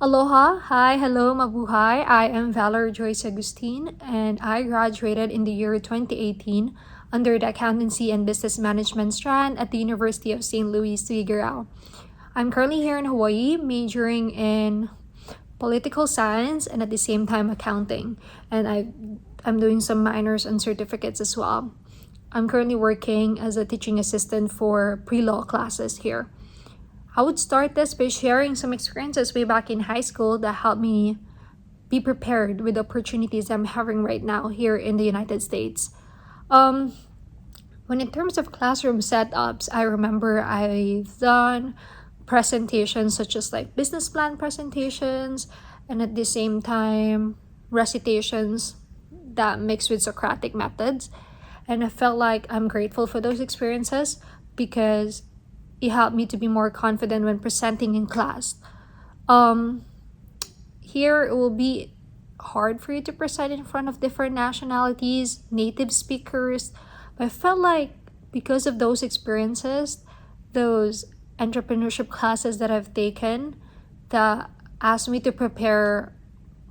Aloha, hi, hello, mabuhay. I am Valerie Joy C, Agustin, and I graduated in the year 2018 under the Accountancy and Business Management Strand at the University of St. Louis, Figueroa. I'm currently here in Hawaii, majoring in political science and at the same time accounting, and I'm doing some minors and certificates as well. I'm currently working as a teaching assistant for pre-law classes here. I would start this by sharing some experiences way back in high school that helped me be prepared with the opportunities I'm having right now here in the United States. When in terms of classroom setups, I remember I've done presentations such as like business plan presentations and at the same time recitations that mix with Socratic methods. And I felt like I'm grateful for those experiences because it helped me to be more confident when presenting in class. Here it will be hard for you to present in front of different nationalities, native speakers, but I felt like because of those experiences, those entrepreneurship classes that I've taken that asked me to prepare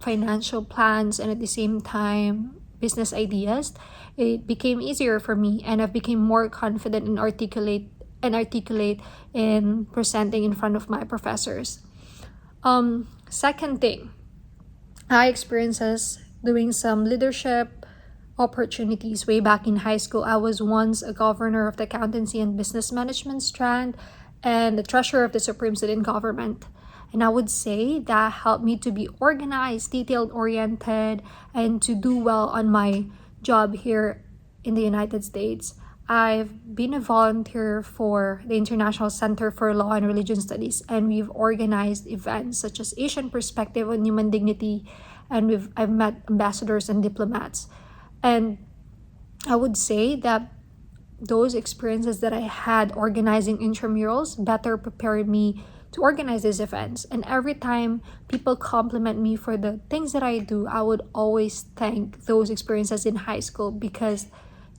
financial plans and at the same time business ideas, it became easier for me and I've become more confident and articulate in presenting in front of my professors. Second thing, I experiences doing some leadership opportunities way back in high school. I was once a governor of the Accountancy and Business Management Strand and the treasurer of the Supreme Student Government. And I would say that helped me to be organized, detail-oriented, and to do well on my job here in the United States. I've been a volunteer for the International Center for Law and Religion Studies, and we've organized events such as Asian Perspective on Human Dignity, and I've met ambassadors and diplomats. And I would say that those experiences that I had organizing intramurals better prepared me to organize these events. And every time people compliment me for the things that I do, I would always thank those experiences in high school because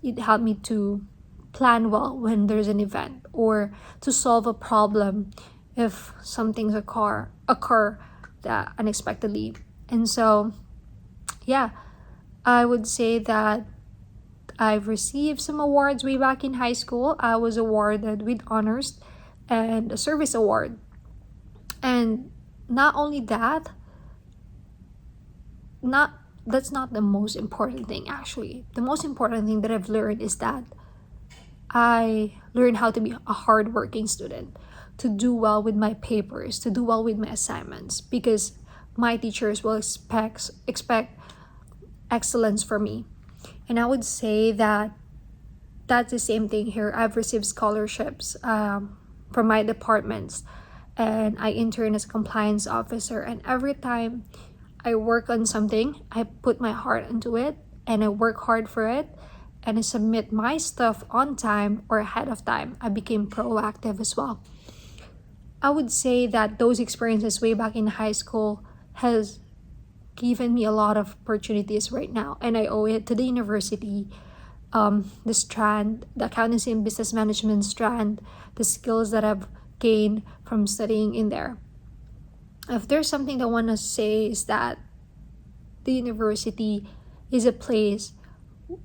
it helped me to plan well when there's an event or to solve a problem if something's occur that unexpectedly. And so yeah, I would say that I've received some awards way back in high school. I was awarded with honors and a service award. And not only that, that's not the most important thing actually. The most important thing that I've learned is that I learned how to be a hardworking student, to do well with my papers, to do well with my assignments, because my teachers will expect excellence from me. And I would say that that's the same thing here. I've received scholarships from my departments, and I intern as a compliance officer. And every time I work on something, I put my heart into it and I work hard for it. And I submit my stuff on time or ahead of time. I became proactive as well. I would say that those experiences way back in high school has given me a lot of opportunities right now. And I owe it to the university, the Strand, the Accountancy and Business Management Strand, the skills that I've gained from studying in there. If there's something that I want to say is that the university is a place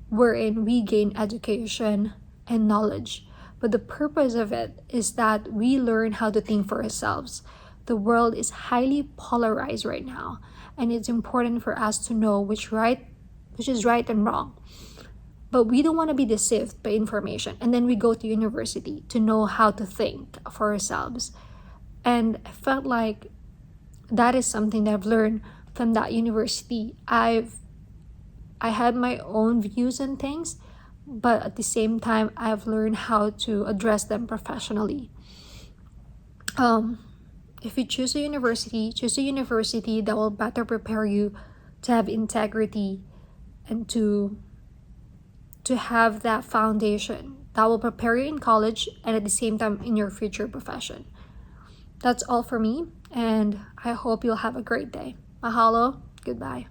wherein we gain education and knowledge. But the purpose of it is that we learn how to think for ourselves. The world is highly polarized right now, and it's important for us to know which is right and wrong. But we don't want to be deceived by information. And then we go to university to know how to think for ourselves. And I felt like that is something that I've learned from that university. I had my own views on things, but at the same time, I've learned how to address them professionally. If you choose a university that will better prepare you to have integrity and to have that foundation that will prepare you in college and at the same time in your future profession. That's all for me, and I hope you'll have a great day. Mahalo. Goodbye.